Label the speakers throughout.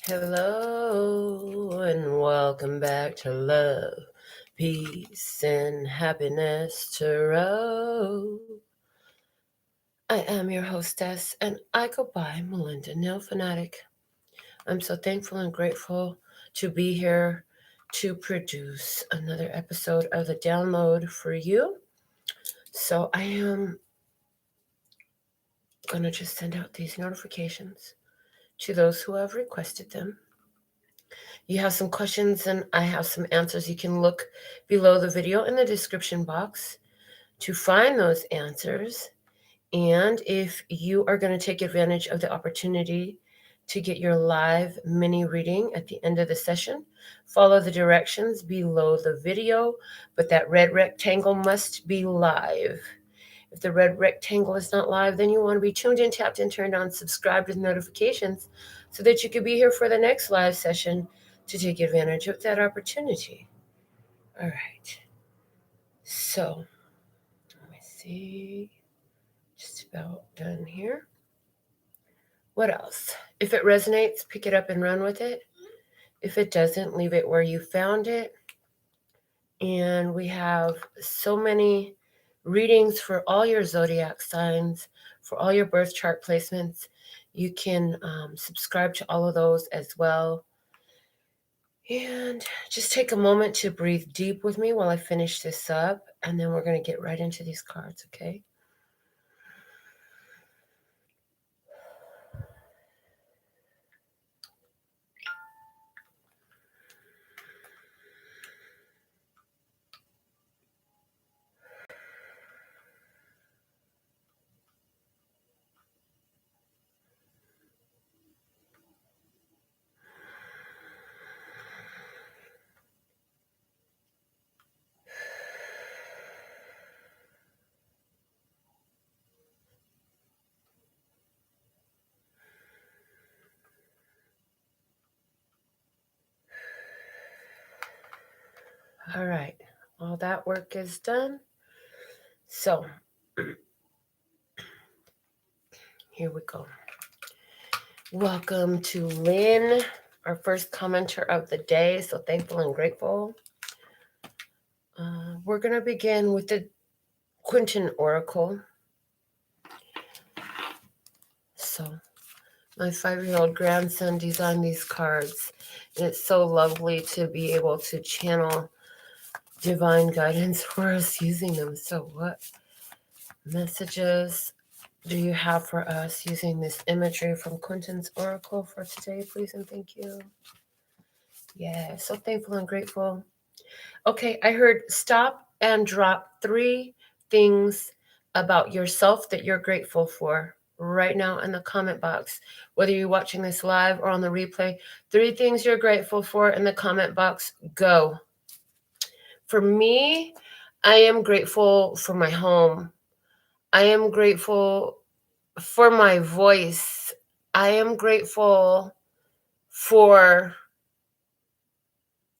Speaker 1: Hello and welcome back to Love, Peace, and Happiness Tarot. I am your hostess and I go by Melinda NailFanatic. I'm so thankful and grateful to be here to produce another episode of the download for you. So I am going to just send out these notifications to those who have requested them. You have some questions and I have some answers. You can look below the video in the description box to find those answers. And if you are going to take advantage of the opportunity to get your live mini reading at the end of the session, follow the directions below the video, but that red rectangle must be live. If the red rectangle is not live, then you want to be tuned in, tapped in, turned on, subscribed with notifications so that you can be here for the next live session to take advantage of that opportunity. All right. So, let me see. Just about done here. What else? If it resonates, pick it up and run with it. If it doesn't, leave it where you found it. And we have so many readings for all your zodiac signs, for all your birth chart placements. You can subscribe to all of those as well. And just take a moment to breathe deep with me while I finish this up. And then we're going to get right into these cards, okay? All right, all that work is done. So, here we go. Welcome to Lynn, our first commenter of the day. So thankful and grateful. We're going to begin with the Quentin Oracle. So, my 5-year-old grandson designed these cards, and it's so lovely to be able to channel divine guidance for us using them. So what messages do you have for us using this imagery from Quentin's Oracle for today, please and thank you? Yeah, so thankful and grateful. Okay, I heard stop and drop 3 things about yourself that you're grateful for right now in the comment box. Whether you're watching this live or on the replay, 3 things you're grateful for in the comment box. Go. For me, I am grateful for my home. I am grateful for my voice. I am grateful for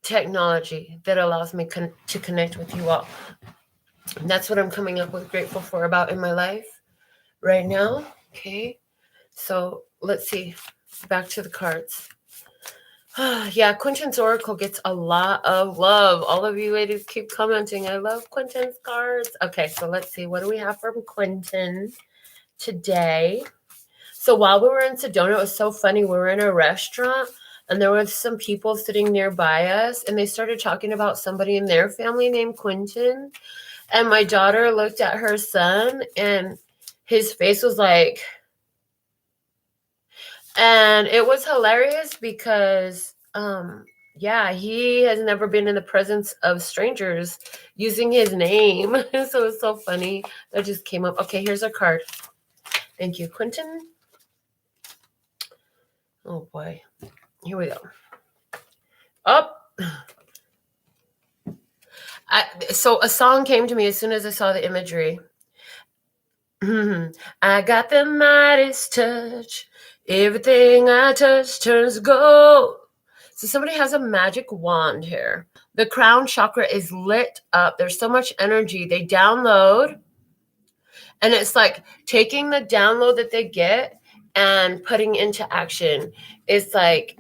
Speaker 1: technology that allows me to connect with you all. And that's what I'm coming up with grateful for about in my life right now. Okay, so let's see. Back to the cards. Yeah, Quentin's Oracle gets a lot of love. All of you ladies keep commenting. I love Quentin's cards. Okay, so let's see. What do we have from Quentin today? So while we were in Sedona, it was so funny. We were in a restaurant and there were some people sitting nearby us and they started talking about somebody in their family named Quentin. And my daughter looked at her son and his face was like, and it was hilarious because, yeah, he has never been in the presence of strangers using his name. So it's so funny. That just came up. Okay, here's our card. Thank you, Quentin. Oh, boy. Here we go. Up. So a song came to me as soon as I saw the imagery. I got the Midas touch. Everything I touch turns gold. So somebody has a magic wand here. The crown chakra is lit up. There's so much energy. They download. And it's like taking the download that they get and putting into action. It's like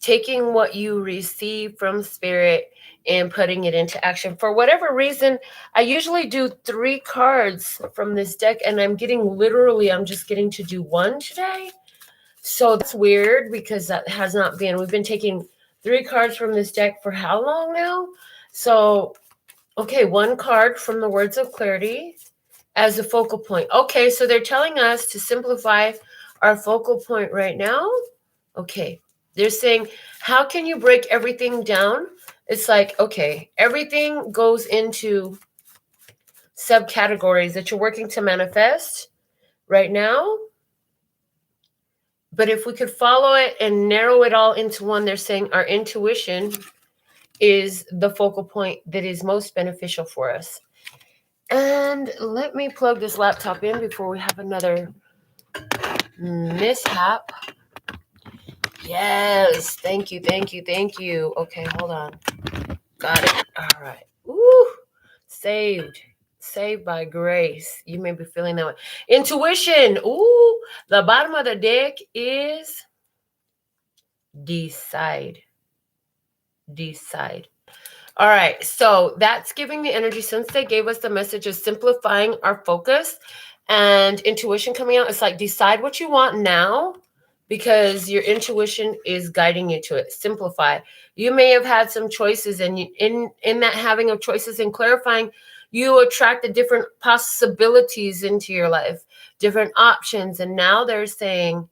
Speaker 1: taking what you receive from spirit and putting it into action. For whatever reason, I usually do 3 cards from this deck, and I'm just getting to do 1 today. So that's weird because that has not been. We've been taking 3 cards from this deck for how long now? So, okay, 1 card from the Words of Clarity as a focal point. Okay, so they're telling us to simplify our focal point right now. Okay, they're saying, how can you break everything down? It's like, okay, everything goes into subcategories that you're working to manifest right now. But if we could follow it and narrow it all into one, they're saying our intuition is the focal point that is most beneficial for us. And let me plug this laptop in before we have another mishap. Yes, thank you. Okay, hold on. Got it. All right. Woo! Saved by grace. You may be feeling that way. Intuition. Ooh, the bottom of the deck is decide. All right, so that's giving the energy, since they gave us the message of simplifying our focus and intuition coming out. It's like, decide what you want now, because your intuition is guiding you to it. Simplify. You may have had some choices, and in that having of choices and clarifying, you attract the different possibilities into your life, different options. And now they're saying,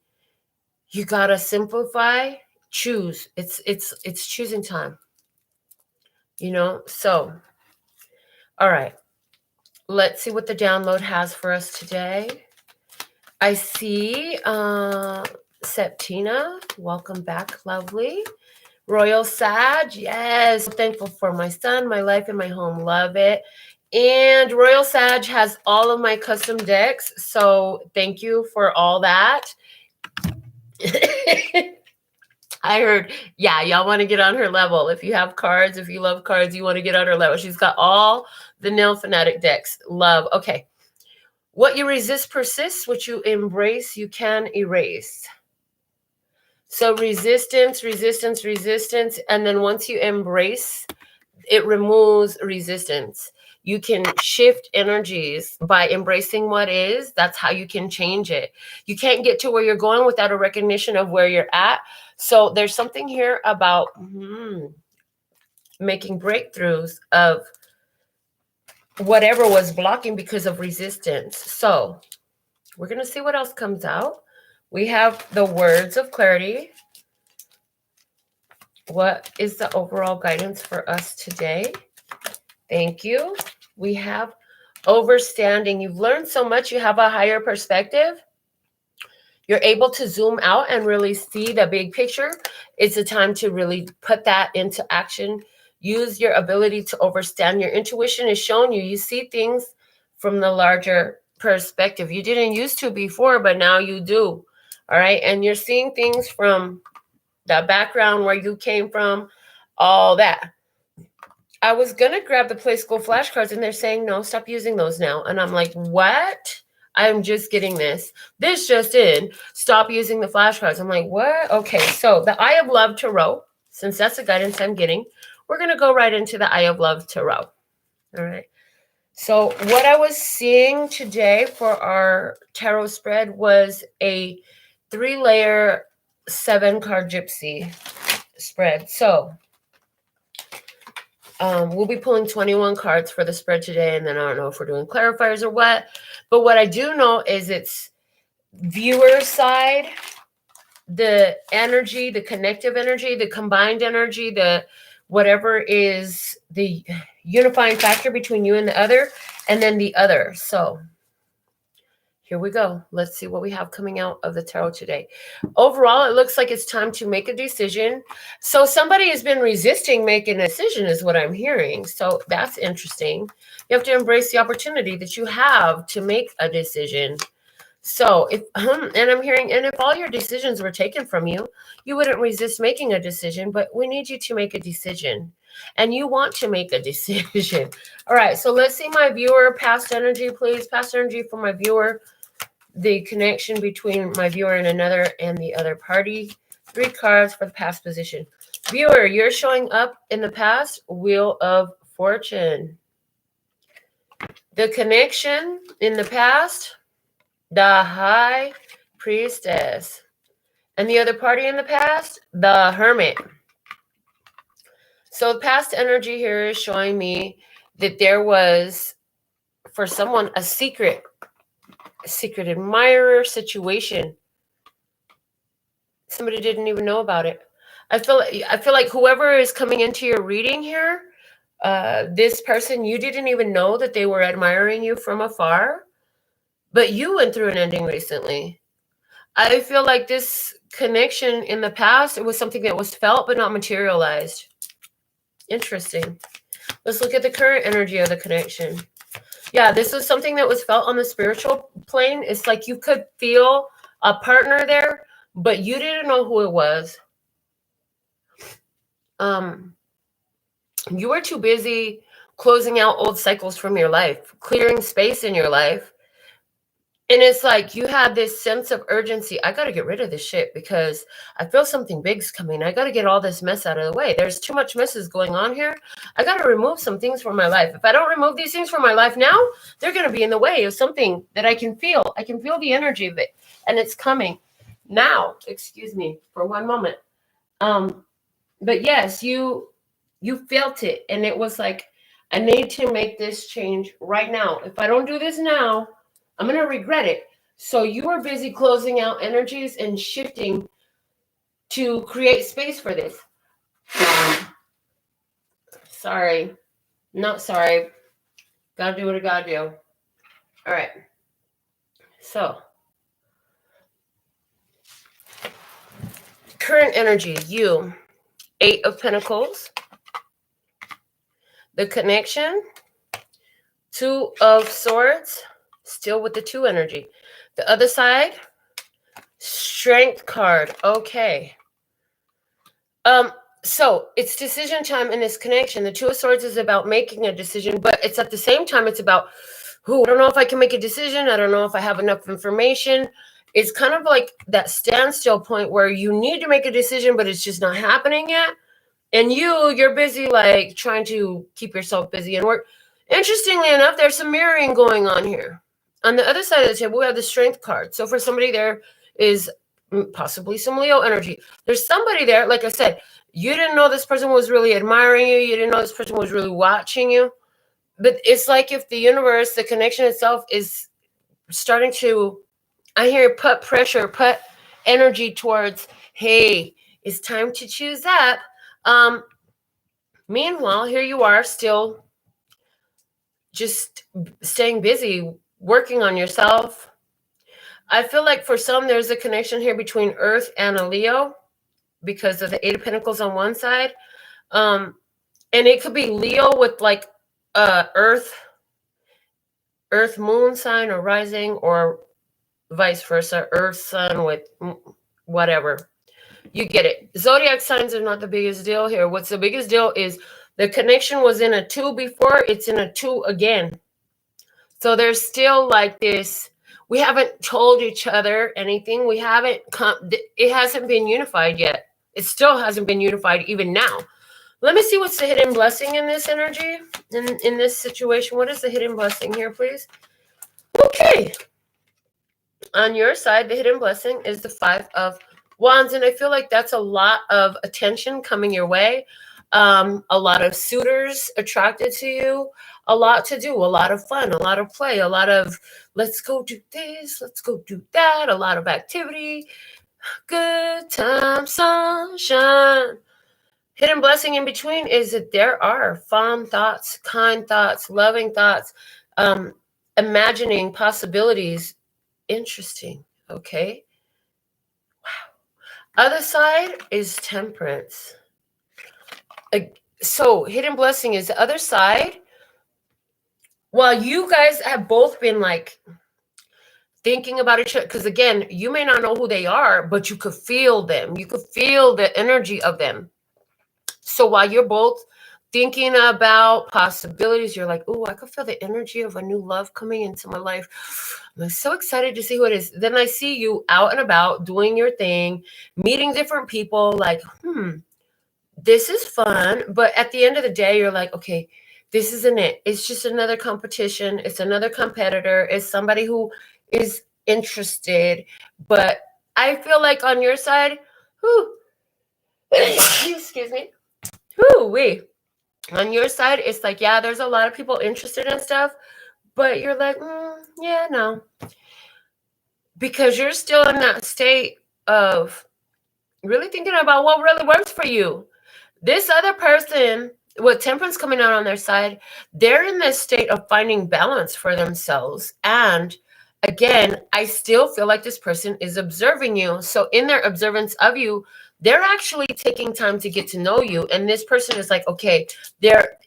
Speaker 1: you gotta simplify, choose. It's choosing time. So, all right. Let's see what the download has for us today. I see Septina, welcome back, lovely. Royal Sag, yes, thankful for my son, my life, and my home, love it. And Royal Sag has all of my custom decks, so thank you for all that. I heard, yeah, y'all want to get on her level. If you have cards, if you love cards, you want to get on her level. She's got all the NailFanatic decks. Love. Okay. What you resist persists. What you embrace, you can erase. So resistance. And then once you embrace, it removes resistance. You can shift energies by embracing what is. That's how you can change it. You can't get to where you're going without a recognition of where you're at. So there's something here about making breakthroughs of whatever was blocking because of resistance. So we're going to see what else comes out. We have the Words of Clarity. What is the overall guidance for us today? Thank you. We have overstanding. You've learned so much. You have a higher perspective. You're able to zoom out and really see the big picture. It's a time to really put that into action. Use your ability to overstand. Your intuition is showing you. You see things from the larger perspective. You didn't used to before, but now you do. All right. And you're seeing things from the background where you came from, all that. I was going to grab the Play School flashcards, and they're saying, no, stop using those now. And I'm like, what? I'm just getting this. This just in. Stop using the flashcards. I'm like, what? Okay, so the Eye of Love Tarot, since that's the guidance I'm getting, we're going to go right into the Eye of Love Tarot. All right. So what I was seeing today for our tarot spread was a 3-layer 7-card gypsy spread. So we'll be pulling 21 cards for the spread today, and then I don't know if we're doing clarifiers or what. But what I do know is it's viewer side, the energy, the connective energy, the combined energy, the whatever is the unifying factor between you and the other, and then the other. So here we go. Let's see what we have coming out of the tarot today. Overall, it looks like it's time to make a decision. So somebody has been resisting making a decision is what I'm hearing. So that's interesting. You have to embrace the opportunity that you have to make a decision. So if, and I'm hearing, and if all your decisions were taken from you, you wouldn't resist making a decision, but we need you to make a decision. And you want to make a decision. All right, so let's see my viewer, past energy, please. Past energy for my viewer. The connection between my viewer and another and the other party. 3 cards for the past position. Viewer, you're showing up in the past. Wheel of Fortune. The connection in the past, the High Priestess. And the other party in the past, the Hermit. So past energy here is showing me that there was, for someone, a secret admirer situation. Somebody didn't even know about it. I feel like whoever is coming into your reading here, this person, you didn't even know that they were admiring you from afar, but you went through an ending recently. I feel like this connection in the past, it was something that was felt but not materialized. Interesting. Let's look at the current energy of the connection. Yeah, this was something that was felt on the spiritual plane. It's like you could feel a partner there, but you didn't know who it was. You were too busy closing out old cycles from your life, clearing space in your life. And it's like you had this sense of urgency. I got to get rid of this shit because I feel something big's coming. I got to get all this mess out of the way. There's too much messes going on here. I got to remove some things from my life. If I don't remove these things from my life now, they're going to be in the way of something that I can feel. I can feel the energy of it. And it's coming now. Excuse me for one moment. But yes, you felt it. And it was like, I need to make this change right now. If I don't do this now, I'm going to regret it. So you are busy closing out energies and shifting to create space for this. Sorry. Not sorry. Got to do what I got to do. All right. So, current energy, you, 8 of Pentacles. The connection, 2 of Swords. Still with the 2 energy. The other side, Strength card. Okay. So it's decision time in this connection. The 2 of Swords is about making a decision, but it's at the same time, it's about, I don't know if I can make a decision. I don't know if I have enough information. It's kind of like that standstill point where you need to make a decision, but it's just not happening yet. And you're busy, like, trying to keep yourself busy and work. Interestingly enough, there's some mirroring going on here. On the other side of the table, we have the Strength card. So for somebody, there is possibly some Leo energy. There's somebody there, like I said, you didn't know this person was really admiring you. You didn't know this person was really watching you. But it's like if the universe, the connection itself is starting to, I hear, put pressure, put energy towards, hey, it's time to choose that. Meanwhile, here you are still just staying busy, working on yourself. I feel like for some, there's a connection here between Earth and a Leo because of the 8 of Pentacles on one side. And it could be Leo with like Earth moon sign or rising, or vice versa, Earth sun with whatever. You get it. Zodiac signs are not the biggest deal here. What's the biggest deal is the connection was in a 2 before, it's in a 2 again. So there's still like this, we haven't told each other anything. We haven't it hasn't been unified yet. It still hasn't been unified even now. Let me see what's the hidden blessing in this energy, in this situation. What is the hidden blessing here, please? Okay. On your side, the hidden blessing is the 5 of Wands, and I feel like that's a lot of attention coming your way. A lot of suitors attracted to you, a lot to do, a lot of fun, a lot of play, a lot of let's go do this, let's go do that, a lot of activity, good time, sunshine. Hidden blessing in between is that there are fond thoughts, kind thoughts, loving thoughts, imagining possibilities. Interesting. Okay. Wow. Other side is Temperance. So hidden blessing is the other side. While you guys have both been like thinking about each other, because again, you may not know who they are, but you could feel them. You could feel the energy of them. So while you're both thinking about possibilities. You're like, oh, I could feel the energy of a new love coming into my life. I'm so excited to see who it is. Then I see you out and about doing your thing, meeting different people, like, this is fun. But at the end of the day, you're like, okay, this isn't it. It's just another competition. It's another competitor. It's somebody who is interested. But I feel like on your side, excuse me, on your side, it's like, yeah, there's a lot of people interested in stuff, but you're like, yeah, no. Because you're still in that state of really thinking about what really works for you. This other person with temperance coming out on their side, they're in this state of finding balance for themselves. And again, I still feel like this person is observing you. So in their observance of you, they're actually taking time to get to know you. And this person is like, okay, they're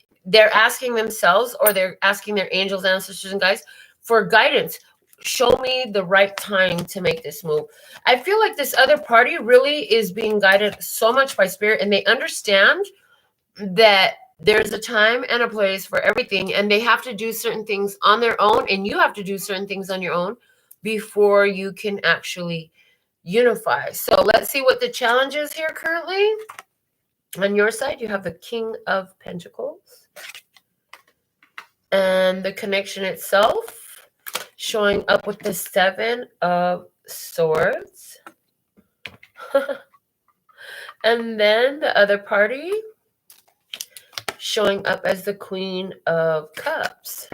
Speaker 1: asking themselves, or they're asking their angels, ancestors, and guides for guidance. Show me the right time to make this move. I feel like this other party really is being guided so much by spirit, and they understand that there's a time and a place for everything, and they have to do certain things on their own, and you have to do certain things on your own before you can actually unify. So let's see what the challenge is here currently. On your side, you have the King of Pentacles, and the connection itself showing up with the Seven of Swords. And then the other party showing up as the Queen of Cups.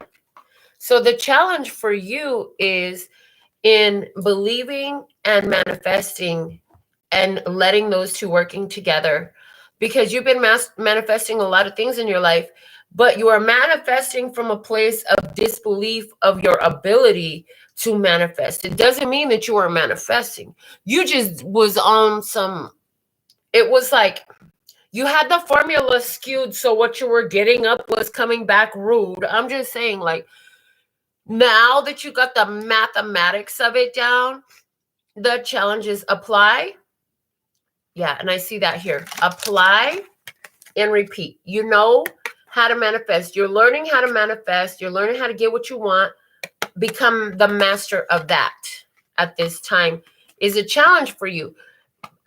Speaker 1: So the challenge for you is in believing and manifesting and letting those two working together, because you've been manifesting a lot of things in your life, but you are manifesting from a place of disbelief of your ability to manifest. It doesn't mean that you are manifesting. You just was on some, it was like you had the formula skewed, so what you were getting up was coming back rude. I'm just saying, like, now that you got the mathematics of it down, the challenge is apply. Yeah, and I see that here. Apply and repeat. You know how to manifest. You're learning how to manifest. You're learning how to get what you want. Become the master of that at this time is a challenge for you.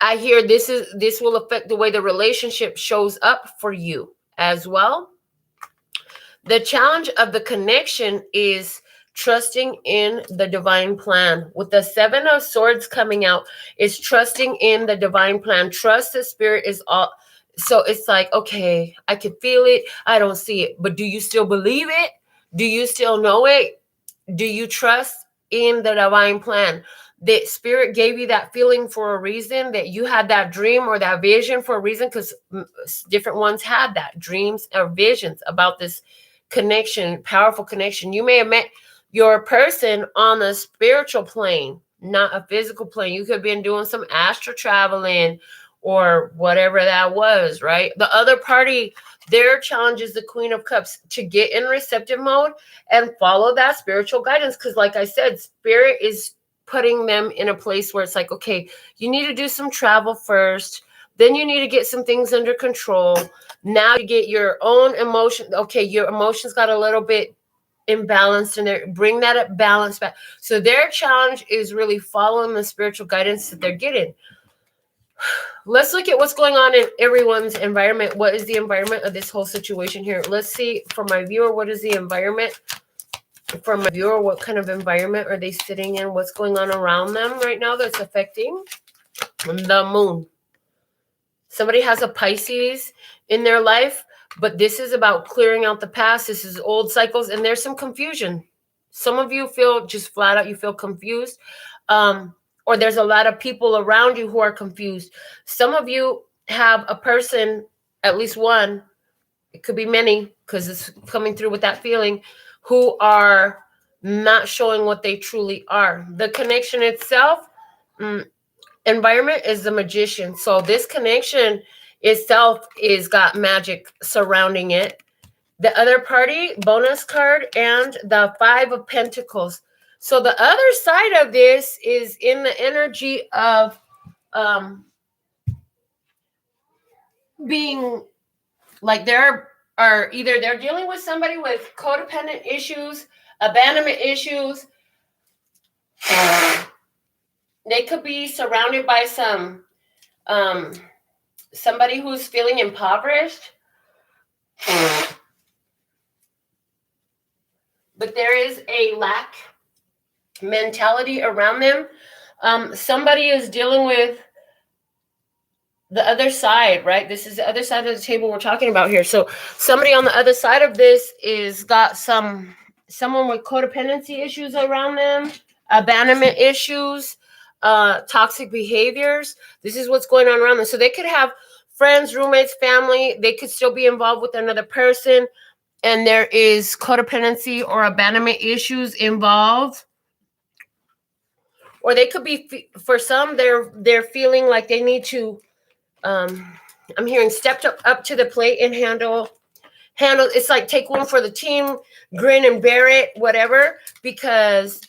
Speaker 1: I hear this will affect the way the relationship shows up for you as well. The challenge of the connection is trusting in the divine plan. With the Seven of Swords coming out, is trusting in the divine plan. Trust the spirit is all. So it's like, okay, I can feel it. I don't see it. But do you still believe it? Do you still know it? Do you trust in the divine plan? That spirit gave you that feeling for a reason, that you had that dream or that vision for a reason, because different ones had that dreams or visions about this connection, powerful connection. You may have met your person on a spiritual plane, not a physical plane. You could have been doing some astral traveling or whatever that was, right? The other party, their challenge is the Queen of Cups, to get in receptive mode and follow that spiritual guidance. Because like I said, spirit is putting them in a place where it's like, okay, you need to do some travel first. Then you need to get some things under control. Now you get your own emotion. Okay, your emotions got a little bit imbalanced in there. Bring that balance back. So their challenge is really following the spiritual guidance that they're getting. Let's look at what's going on in everyone's environment. What is the environment of this whole situation here? Let's see, for my viewer, what is the environment? For my viewer, what kind of environment are they sitting in? What's going on around them right now that's affecting the moon? Somebody has a Pisces in their life, but this is about clearing out the past. This is old cycles, and there's some confusion. Some of you feel just flat out, you feel confused. Or there's a lot of people around you who are confused. Some of you have a person, at least one, it could be many, because it's coming through with that feeling, who are not showing what they truly are. The connection itself, environment is the Magician. So this connection itself is got magic surrounding it. The other party, bonus card, and the Five of Pentacles. So the other side of this is in the energy of being like, they're are either they're dealing with somebody with codependent issues, abandonment issues. They could be surrounded by somebody who's feeling impoverished. But there is a lack mentality around them. Somebody is dealing with the other side, right? This is the other side of the table we're talking about here. So somebody on the other side of this is got someone with codependency issues around them, abandonment issues, toxic behaviors. This is what's going on around them. So they could have friends, roommates, family. They could still be involved with another person, and there is codependency or abandonment issues involved. Or they could be, for some, they're feeling like they need to, I'm hearing stepped up to the plate and handle. It's like take one for the team, grin and bear it, whatever, because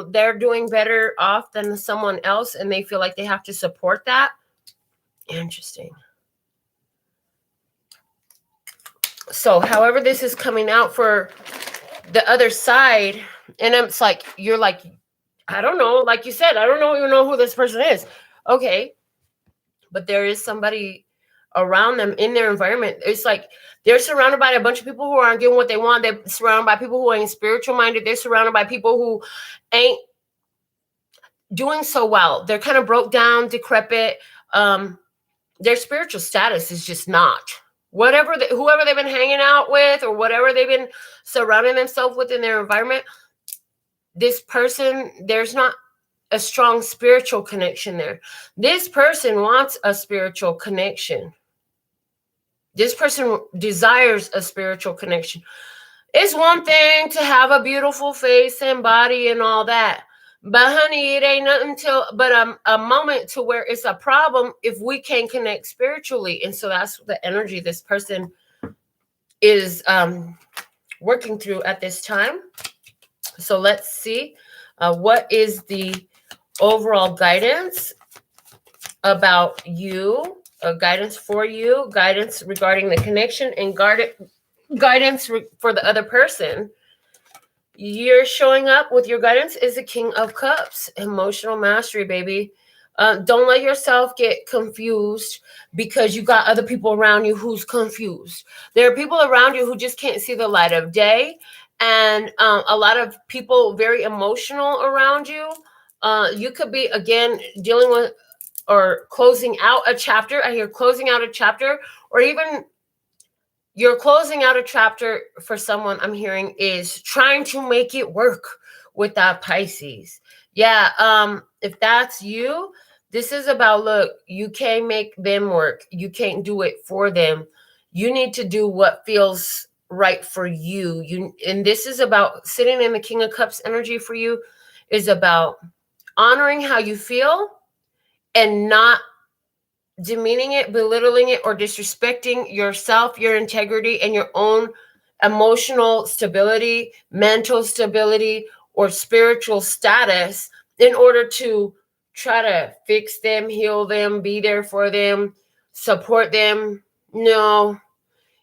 Speaker 1: they're doing better off than someone else, and they feel like they have to support that. Interesting. So, however, this is coming out for the other side, and it's like you're like, I don't know, like you said, I don't even know who this person is. Okay, but there is somebody around them in their environment. It's like they're surrounded by a bunch of people who aren't getting what they want. They're surrounded by people who ain't spiritual minded. They're surrounded by people who ain't doing so well. They're kind of broke down, decrepit. Their spiritual status is just not. Whoever they've been hanging out with, or whatever they've been surrounding themselves with in their environment, this person, there's not a strong spiritual connection there. This person wants a spiritual connection. This person desires a spiritual connection. It's one thing to have a beautiful face and body and all that, but honey, it ain't nothing but a moment to where it's a problem if we can't connect spiritually. And so that's the energy this person is working through at this time. So let's see what is the overall guidance about you, guidance for you, guidance regarding the connection, and guidance for the other person. You're showing up with your guidance is the King of Cups, emotional mastery, baby. Don't let yourself get confused because you got other people around you who's confused. There are people around you who just can't see the light of day, and a lot of people very emotional around you. You could be, again, dealing with or closing out a chapter. I hear closing out a chapter, or even you're closing out a chapter for someone. I'm hearing is trying to make it work with that Pisces. Yeah. If that's you, this is about, look, you can't make them work. You can't do it for them. You need to do what feels right for you. And this is about sitting in the King of Cups energy for you, is about honoring how you feel and not demeaning it, belittling it, or disrespecting yourself, your integrity, and your own emotional stability, mental stability, or spiritual status in order to try to fix them, heal them, be there for them, support them. No.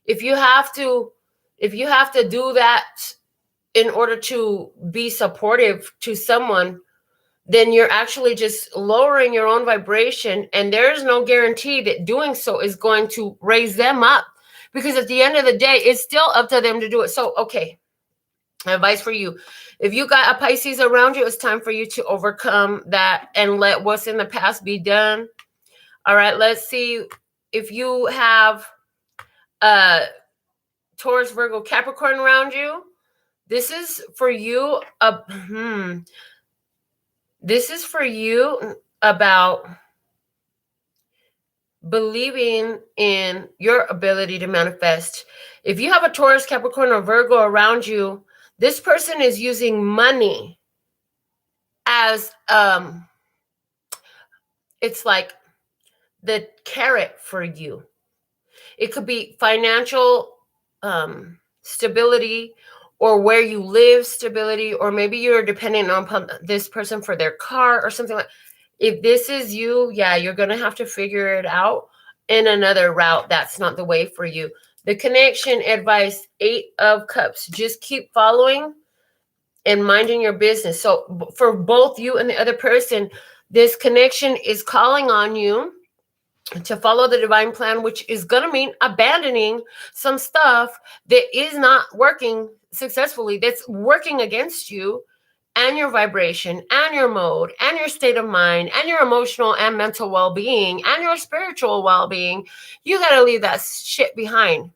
Speaker 1: If you have to do that in order to be supportive to someone, then you're actually just lowering your own vibration, and there's no guarantee that doing so is going to raise them up, because at the end of the day, it's still up to them to do it. So, okay, advice for you. If you got a Pisces around you, it's time for you to overcome that and let what's in the past be done. All right, let's see if you have Taurus, Virgo, Capricorn around you. This is for you. This is for you about believing in your ability to manifest. If you have a Taurus, Capricorn, or Virgo around you, this person is using money as it's like the carrot for you. It could be financial stability, or where you live stability, or maybe you're depending on this person for their car or something like. If this is you, yeah, you're going to have to figure it out in another route. That's not the way for you. The connection advice, 8 of Cups. Just keep following and minding your business. So for both you and the other person, this connection is calling on you to follow the divine plan, which is going to mean abandoning some stuff that is not working successfully, that's working against you and your vibration and your mode and your state of mind and your emotional and mental well-being and your spiritual well-being. You got to leave that shit behind.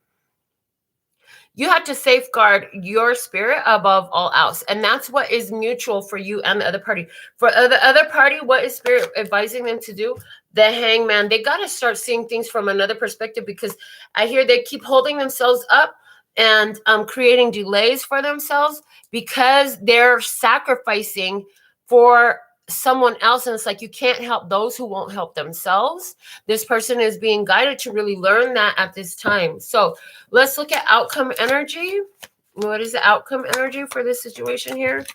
Speaker 1: You have to safeguard your spirit above all else. And that's what is mutual for you and the other party. For the other party, what is spirit advising them to do? The Hangman. They got to start seeing things from another perspective, because I hear they keep holding themselves up and creating delays for themselves because they're sacrificing for someone else. And it's like, you can't help those who won't help themselves. This person is being guided to really learn that at this time. So let's look at outcome energy. What is the outcome energy for this situation here?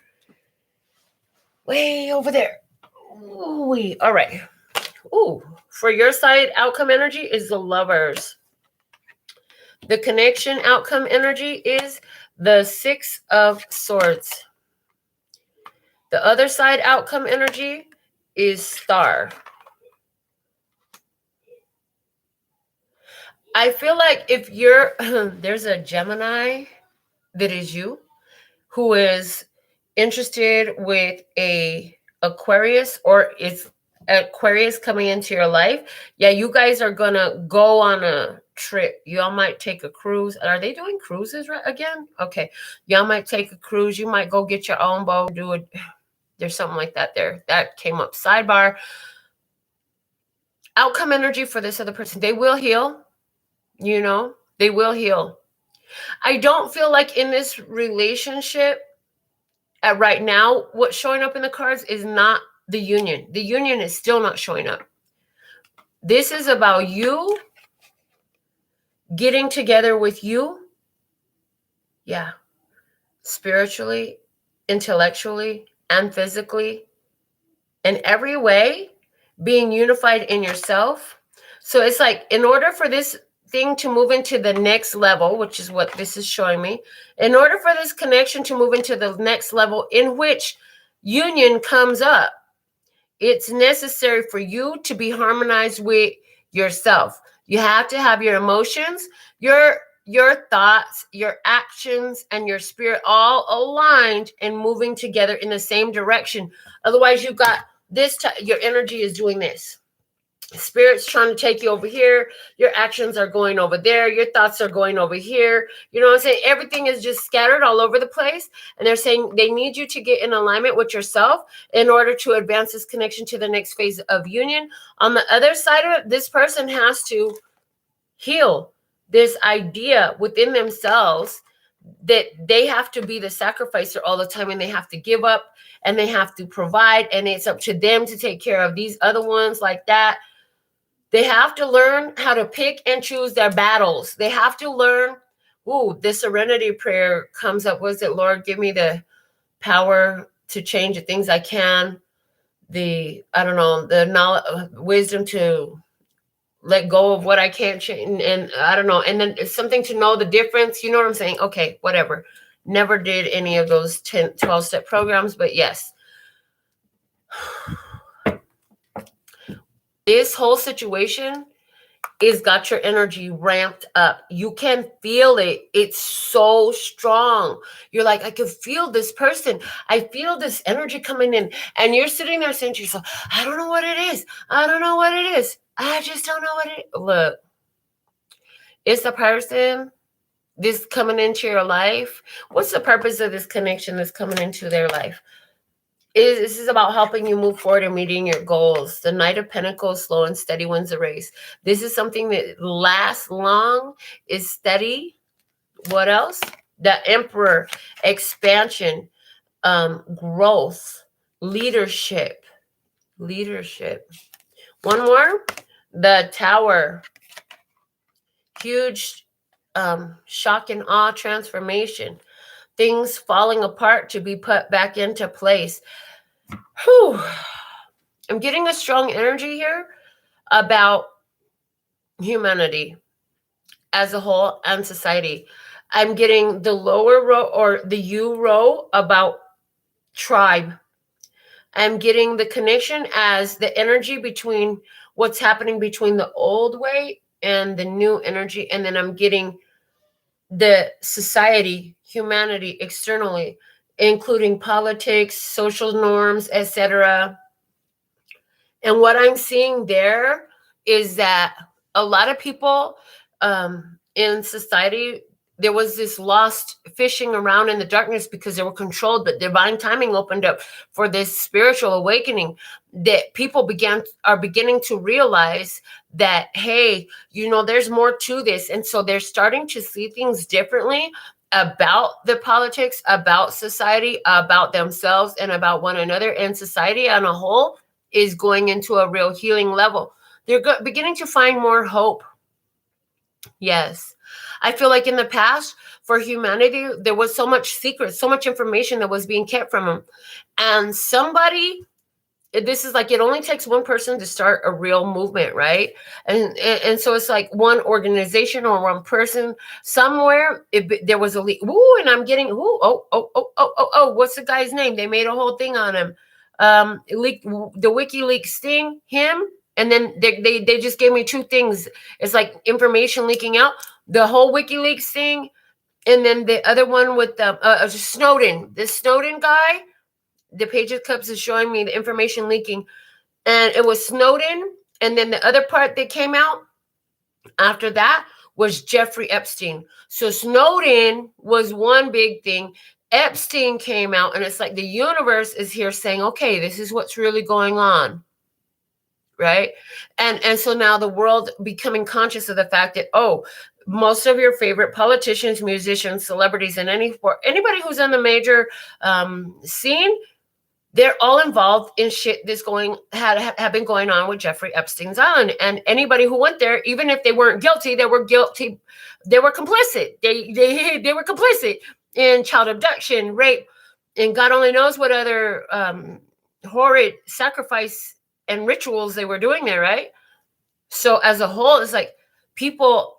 Speaker 1: Way over there. Ooh, all right. Ooh, for your side, outcome energy is the Lovers. The connection outcome energy is the 6 of Swords. The other side outcome energy is Star. I feel like if you're, there's a Gemini that is you, who is interested with a Aquarius, or is Aquarius coming into your life. Yeah, you guys are going to go on a trip. Y'all might take a cruise. Are they doing cruises again? Okay. Y'all might take a cruise. You might go get your own boat, do it. There's something like that there. That came up. Sidebar. Outcome energy for this other person. They will heal. You know, they will heal. I don't feel like in this relationship right now, what's showing up in the cards is not the union. The union is still not showing up. This is about you getting together with you. Yeah. Spiritually, intellectually, and physically. In every way, being unified in yourself. So it's like, in order for this thing to move into the next level, which is what this is showing me, in order for this connection to move into the next level in which union comes up, it's necessary for you to be harmonized with yourself. You have to have your emotions, your thoughts, your actions, and your spirit all aligned and moving together in the same direction. Otherwise, you've got this, your energy is doing this. Spirit's trying to take you over here. Your actions are going over there. Your thoughts are going over here. You know what I'm saying? Everything is just scattered all over the place. And they're saying they need you to get in alignment with yourself in order to advance this connection to the next phase of union. On the other side of it, this person has to heal this idea within themselves that they have to be the sacrificer all the time, and they have to give up and they have to provide, and it's up to them to take care of these other ones like that. They have to learn how to pick and choose their battles. They have to learn. Ooh, the serenity prayer comes up. Was it, Lord, give me the power to change the things I can. The knowledge, wisdom to let go of what I can't change. And I don't know. And then it's something to know the difference. You know what I'm saying? Okay, whatever. Never did any of those 12-step programs, but yes. This whole situation is got your energy ramped up. You can feel it. It's so strong. You're like, I can feel this person. I feel this energy coming in. And you're sitting there saying to yourself, I don't know what it is. I don't know what it is. I just don't know what it is. Look, it's the person this coming into your life. What's the purpose of this connection that's coming into their life? This is about helping you move forward and meeting your goals. The Knight of Pentacles, slow and steady wins the race. This is something that lasts long, is steady. What else? The Emperor, expansion, growth, leadership. One more, the Tower, huge shock and awe transformation. Things falling apart to be put back into place. Whew. I'm getting a strong energy here about humanity. as a whole and society. I'm getting the lower row or the U row about tribe. I'm getting the connection as the energy between what's happening between the old way and the new energy. And then I'm getting the society, humanity externally, including politics, social norms, etc. And what I'm seeing there is that a lot of people in society, there was this lost fishing around in the darkness because they were controlled, but divine timing opened up for this spiritual awakening that people are beginning to realize that, hey, there's more to this. And so they're starting to see things differently about the politics, about society, about themselves, and about one another. And society on a whole is going into a real healing level. They're beginning to find more hope. Yes. I feel like in the past, for humanity, there was so much secret, so much information that was being kept from them. And this is like, it only takes one person to start a real movement, right? And so it's like one organization or one person somewhere, there was a leak. Ooh, and I'm getting, what's the guy's name? They made a whole thing on him. Leaked the WikiLeaks thing, him, and then they just gave me two things. It's like information leaking out, the whole WikiLeaks thing, and then the other one with Snowden. This Snowden guy, the Page of Cups is showing me the information leaking, and it was Snowden. And then the other part that came out after that was Jeffrey Epstein. So Snowden was one big thing. Epstein came out, and it's like the universe is here saying, okay, this is what's really going on, right? And so now the world becoming conscious of the fact that, most of your favorite politicians, musicians, celebrities, and anybody who's on the major scene, they're all involved in shit that's have been going on with Jeffrey Epstein's island. And anybody who went there, even if they weren't guilty, they were guilty. They were complicit. They were complicit in child abduction, rape, and God only knows what other horrid sacrifice and rituals they were doing there, right? So as a whole, it's like people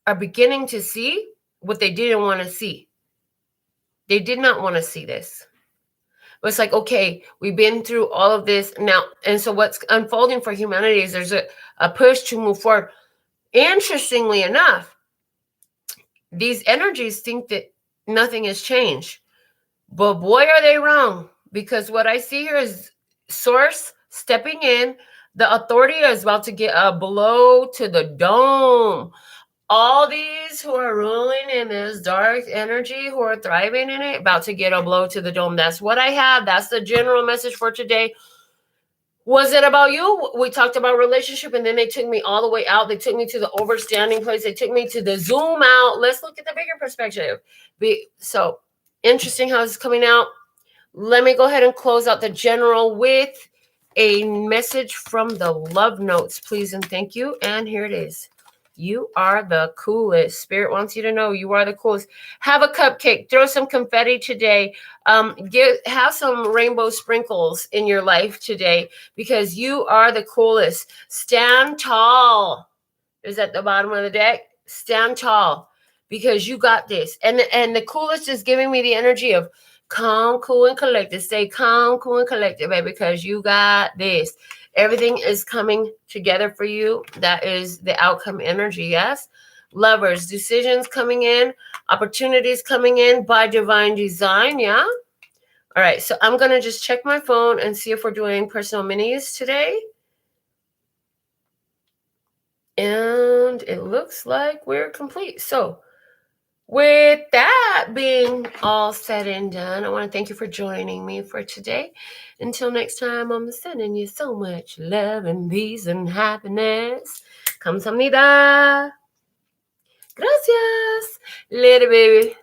Speaker 1: are beginning to see what they didn't want to see. They did not want to see this. It's like, okay, we've been through all of this now. And so what's unfolding for humanity is there's a push to move forward. Interestingly enough, these energies think that nothing has changed. But boy, are they wrong. Because what I see here is Source stepping in. The authority is about to get a blow to the dome. All these who are ruling in this dark energy, who are thriving in it, about to get a blow to the dome. That's what I have. That's the general message for today. Was it about you? We talked about relationship, and then they took me all the way out. They took me to the overstanding place. They took me to the zoom out. Let's look at the bigger perspective. So interesting how it's coming out. Let me go ahead and close out the general with a message from the love notes, please and thank you. And here it is. You are the coolest. Spirit wants you to know you are the coolest. Have a cupcake. Throw some confetti today. Have some rainbow sprinkles in your life today because you are the coolest. Stand tall. Is at the bottom of the deck. Stand tall because you got this. And the coolest is giving me the energy of calm, cool, and collected. Stay calm, cool, and collected, baby, because you got this. Everything is coming together for you. That is the outcome energy, yes? Lovers, decisions coming in, opportunities coming in by divine design, yeah? All right, so I'm going to just check my phone and see if we're doing personal minis today. And it looks like we're complete. So with that being all said and done, I want to thank you for joining me for today. Until next time, I'm sending you so much love and peace and happiness. Kamsahamnida. Gracias. Later, baby.